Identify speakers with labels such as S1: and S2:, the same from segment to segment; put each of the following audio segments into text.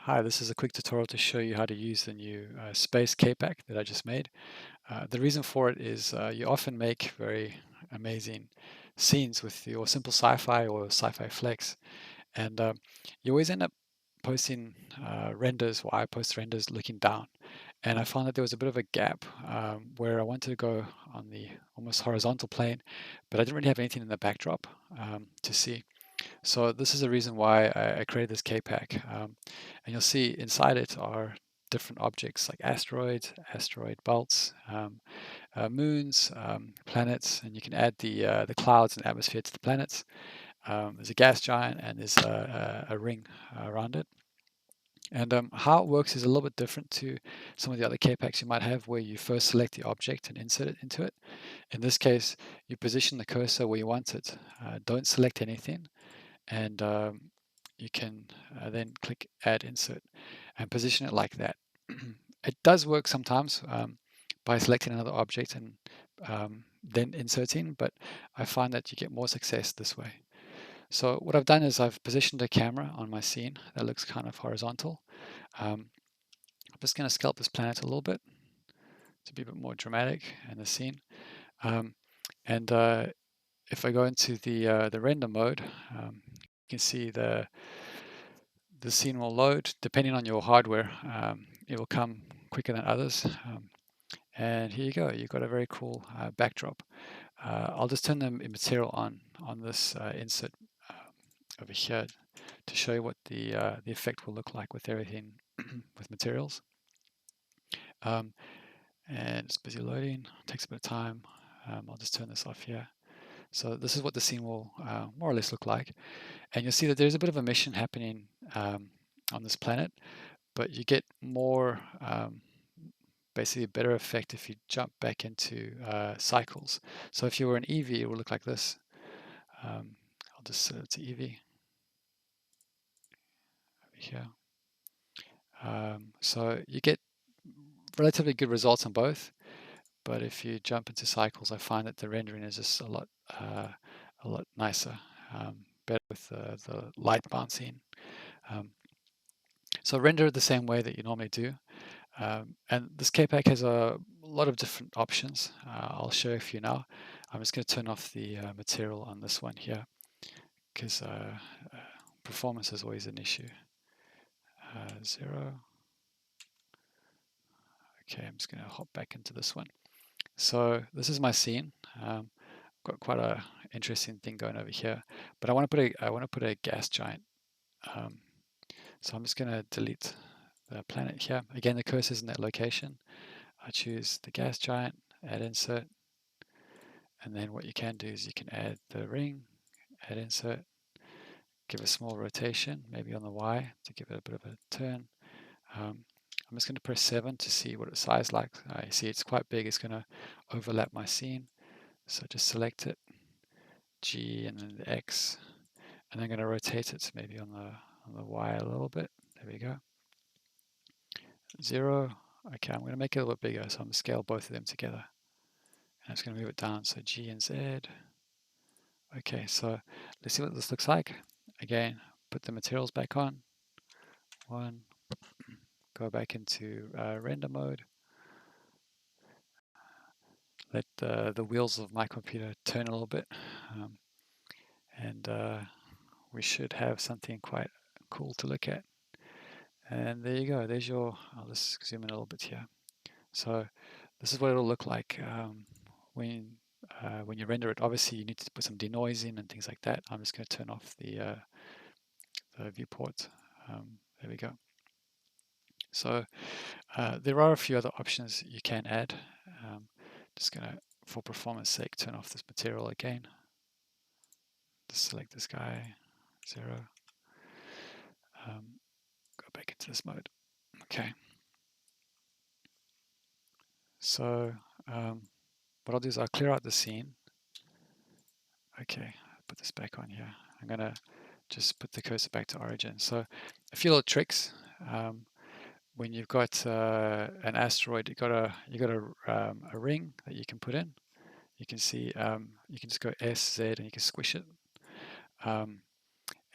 S1: Hi, this is a quick tutorial to show you how to use the new space kPACK that I just made. The reason for it is you often make very amazing scenes with your Simple Sci-Fi or Sci-Fi Flex, and you always end up posting renders, or I post renders looking down. And I found that there was a bit of a gap where I wanted to go on the almost horizontal plane, but I didn't really have anything in the backdrop to see. So this is the reason why I created this kPACK. And you'll see inside it are different objects like asteroids, asteroid belts, moons, planets, and you can add the clouds and atmosphere to the planets. There's a gas giant and there's a ring around it. And how it works is a little bit different to some of the other kPACKs you might have where you first select the object and insert it into it. In this case, you position the cursor where you want it. Don't select anything and you can then click add insert and position it like that. It does work sometimes by selecting another object and then inserting, but I find that you get more success this way. So what I've done is I've positioned a camera on my scene that looks kind of horizontal. I'm just going to scalp this planet a little bit to be a bit more dramatic in the scene. Um, and if I go into the render mode, you can see the scene will load depending on your hardware. It will come quicker than others. And here you go. You've got a very cool backdrop. I'll just turn the material on this insert over here to show you what the effect will look like with everything with materials. And it's busy loading. It takes a bit of time. I'll just turn this off here. So this is what the scene will more or less look like. And you'll see that there's a bit of a mission happening on this planet, but you get more, basically a better effect if you jump back into cycles. So if you were an Eevee, it would look like this. I'll just set it to Eevee over here. So you get relatively good results on both, but if you jump into cycles, I find that the rendering is just a lot nicer, better with the light bouncing. So render it the same way that you normally do. And this kPACK has a lot of different options. I'll show you a few now. I'm just going to turn off the material on this one here because performance is always an issue. 0. Okay, I'm just going to hop back into this one. So this is my scene. Got quite a interesting thing going over here, but I want to put a gas giant. So I'm just going to delete the planet here. Again, the cursor is in that location. I choose the gas giant, add insert, and then what you can do is you can add the ring, add insert, give a small rotation, maybe on the Y to give it a bit of a turn. I'm just going to press 7 to see what its size like. You see it's quite big, it's going to overlap my scene. So just select it, G and then the X, and I'm going to rotate it maybe on the Y a little bit. There we go. 0. Okay, I'm going to make it a little bit bigger, so I'm going to scale both of them together. And I'm just going to move it down, so G and Z. Okay, so let's see what this looks like. Again, put the materials back on. 1, go back into render mode. Let the wheels of my computer turn a little bit. And we should have something quite cool to look at. And there you go. There's your, I'll just zoom in a little bit here. So this is what it'll look like when you render it. Obviously, you need to put some denoising and things like that. I'm just going to turn off the viewport. There we go. So there are a few other options you can add. Just going to, for performance sake, turn off this material again. Just select this guy, 0. Go back into this mode. Okay. So what I'll do is I'll clear out the scene. Okay, put this back on here. I'm going to just put the cursor back to origin. So a few little tricks. When you've got an asteroid, you got a ring that you can put in. You can see you can just go S, Z, and you can squish it.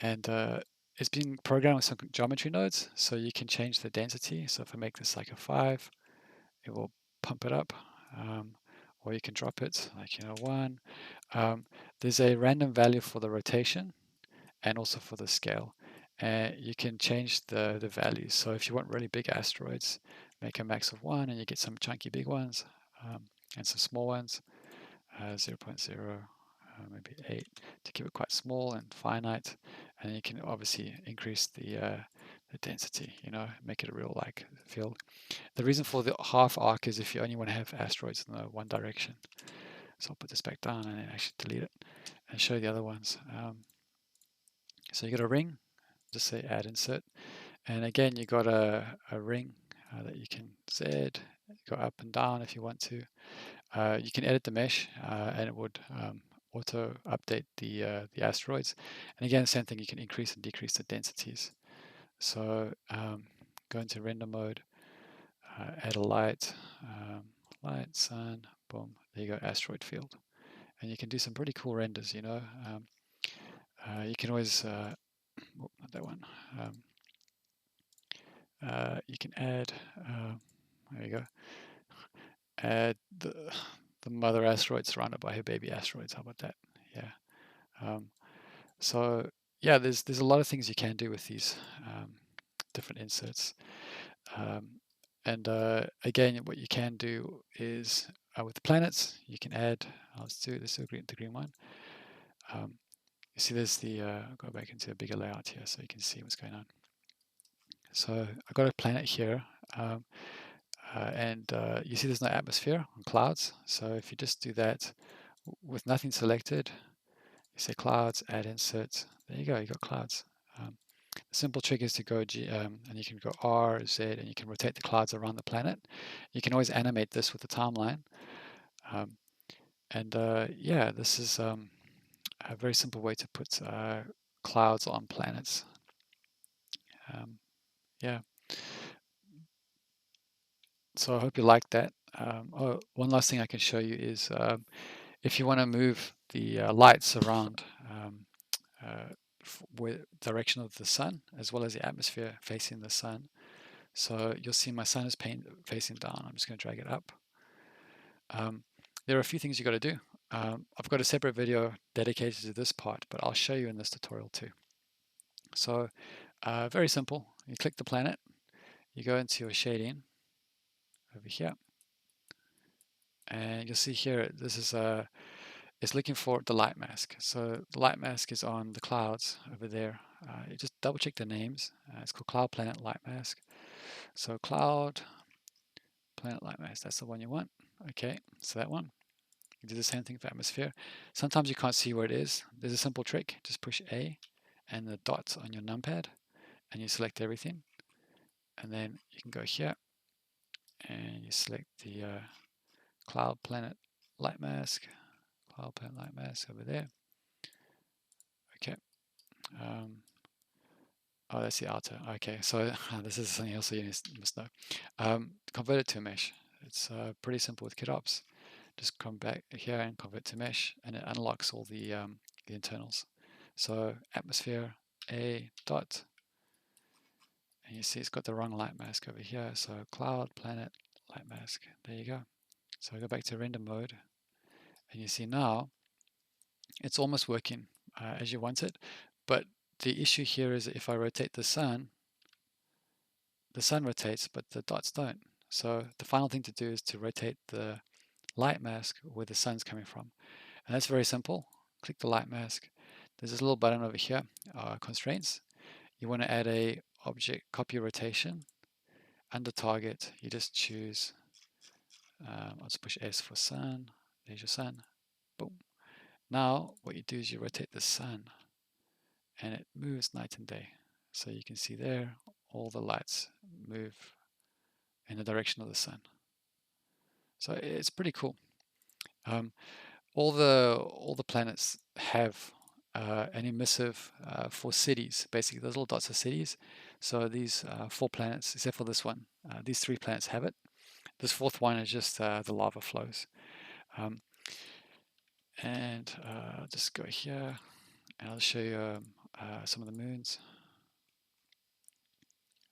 S1: And it's being programmed with some geometry nodes, so you can change the density. So if I make this like a 5, it will pump it up, or you can drop it like 1. There's a random value for the rotation and also for the scale. And you can change the values. So if you want really big asteroids, make a max of 1 and you get some chunky big ones, and some small ones, 0.0, maybe 8, to keep it quite small and finite. And you can obviously increase the density, make it a real like field. The reason for the half arc is if you only want to have asteroids in the one direction. So I'll put this back down and then actually delete it and show you the other ones. So you got a ring, just say add insert. And again, you got a ring that you can Z, go up and down if you want to. You can edit the mesh and it would auto update the asteroids. And again, same thing, you can increase and decrease the densities. So go into render mode, add a light, light, sun, boom, there you go, asteroid field. And you can do some pretty cool renders, you can always, not that one, you can add, there you go, add the mother asteroid surrounded by her baby asteroids. How about that? Yeah. So yeah, there's a lot of things you can do with these different inserts. And again, what you can do is with the planets, you can add. Let's do the green one. You see, there's the. I'll go back into a bigger layout here so you can see what's going on. So I've got a planet here. And you see there's no atmosphere on clouds. So if you just do that with nothing selected, you say clouds, add insert. There you go, you got clouds. The simple trick is to go and you can go R, Z, and you can rotate the clouds around the planet. You can always animate this with the timeline. Yeah, this is a very simple way to put clouds on planets. Yeah. So I hope you liked that. One last thing I can show you is if you want to move the lights around with direction of the sun, as well as the atmosphere facing the sun. So you'll see my sun is facing down. I'm just going to drag it up. There are a few things you got to do. I've got a separate video dedicated to this part, but I'll show you in this tutorial too. So very simple. You click the planet, you go into your shading over here, and you'll see here this is it's looking for the light mask. So the light mask is on the clouds over there. You just double check the names. It's called Cloud Planet Light Mask. So Cloud Planet Light Mask, that's the one you want. Okay, so that one. You do the same thing for atmosphere. Sometimes you can't see where it is. There's a simple trick. Just push A and the dots on your numpad and you select everything. And then you can go here and you select the Cloud Planet Light Mask. Cloud Planet Light Mask over there. Okay. Oh, that's the outer. Okay, so this is something else you must know. Convert it to a mesh. It's pretty simple with KitOps. Just come back here and convert to mesh, and it unlocks all the internals. So atmosphere A dot, and you see it's got the wrong light mask over here. So cloud, planet, light mask. There you go. So I go back to render mode, and you see now it's almost working as you want it. But the issue here is if I rotate the sun rotates, but the dots don't. So the final thing to do is to rotate the light mask where the sun's coming from. And that's very simple. Click the light mask. There's this little button over here, constraints. You want to add a object copy rotation. Under target, you just choose, let's push S for sun. There's your sun. Boom. Now what you do is you rotate the sun and it moves night and day. So you can see there, all the lights move in the direction of the sun. So it's pretty cool. All the planets have an emissive for cities. Basically, those little dots are cities. So these 4 planets, except for this one, these 3 planets have it. This 4th one is just the lava flows. And I'll just go here and I'll show you some of the moons.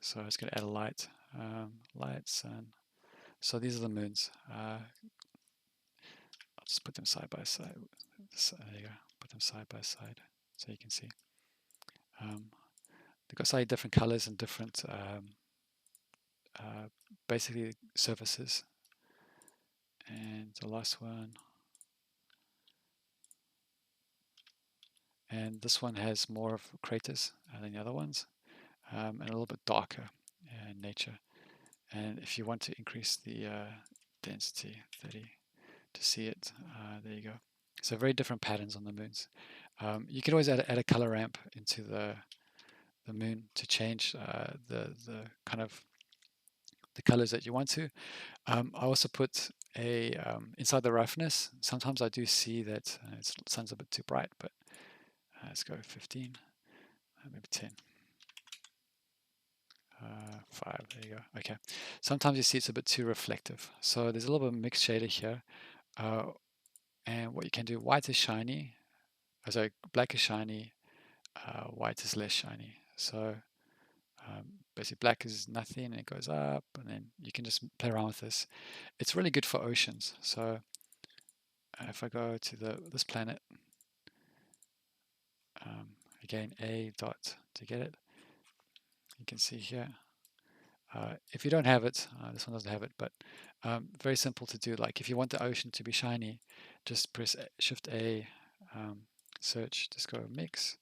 S1: So it's going to add a light, lights, and so these are the moons. I'll just put them side by side. So, there you go. Put them side by side so you can see. They've got slightly different colors and different basically surfaces. And the last one, and this one has more of craters than the other ones, and a little bit darker in nature. And if you want to increase the density, 30, to see it, there you go. So very different patterns on the moons. You can always add a color ramp into the moon to change the kind of the colors that you want to. I also put a inside the roughness. Sometimes I do see that the sun's a bit too bright, but let's go 15, maybe 10. 5, there you go. Okay. Sometimes you see it's a bit too reflective. So there's a little bit of mixed shader here. And what you can do, white is shiny. Sorry, black is shiny. White is less shiny. So basically black is nothing and it goes up, and then you can just play around with this. It's really good for oceans. So if I go to this planet, again, a dot to get it, you can see here. If you don't have it, this one doesn't have it, but very simple to do. Like if you want the ocean to be shiny, just press Shift A, search, just go mix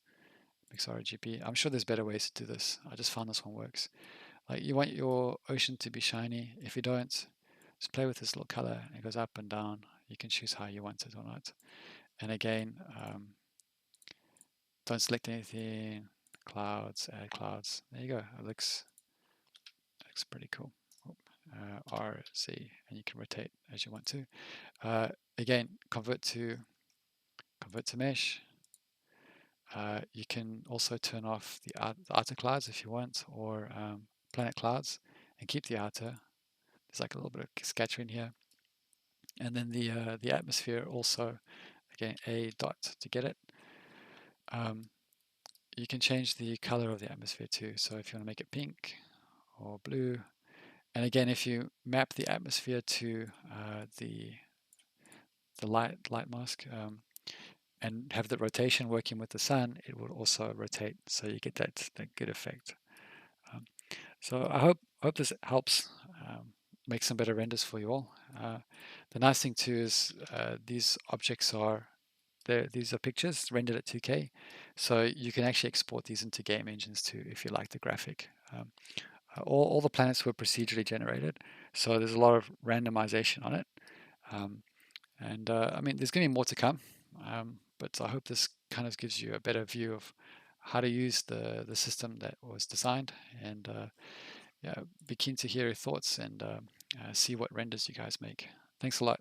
S1: RGB. I'm sure there's better ways to do this. I just found this one works. Like you want your ocean to be shiny. If you don't, just play with this little color. It goes up and down. You can choose how you want it or not. And again, don't select anything. Clouds, add clouds. There you go. It looks pretty cool. RZ, and you can rotate as you want to. Again, convert to mesh. You can also turn off the outer clouds if you want, or planet clouds, and keep the outer. There's like a little bit of scattering here. And then the atmosphere also, again, a dot to get it. You can change the color of the atmosphere too. So if you want to make it pink or blue, and again, if you map the atmosphere to the light mask and have the rotation working with the sun, it will also rotate, so you get that good effect. So I hope this helps make some better renders for you all. The nice thing too is these objects are these are pictures rendered at 2K, so you can actually export these into game engines too if you like the graphic. All the planets were procedurally generated, so there's a lot of randomization on it. And I mean, there's going to be more to come, but I hope this kind of gives you a better view of how to use the system that was designed. And yeah, be keen to hear your thoughts and see what renders you guys make. Thanks a lot.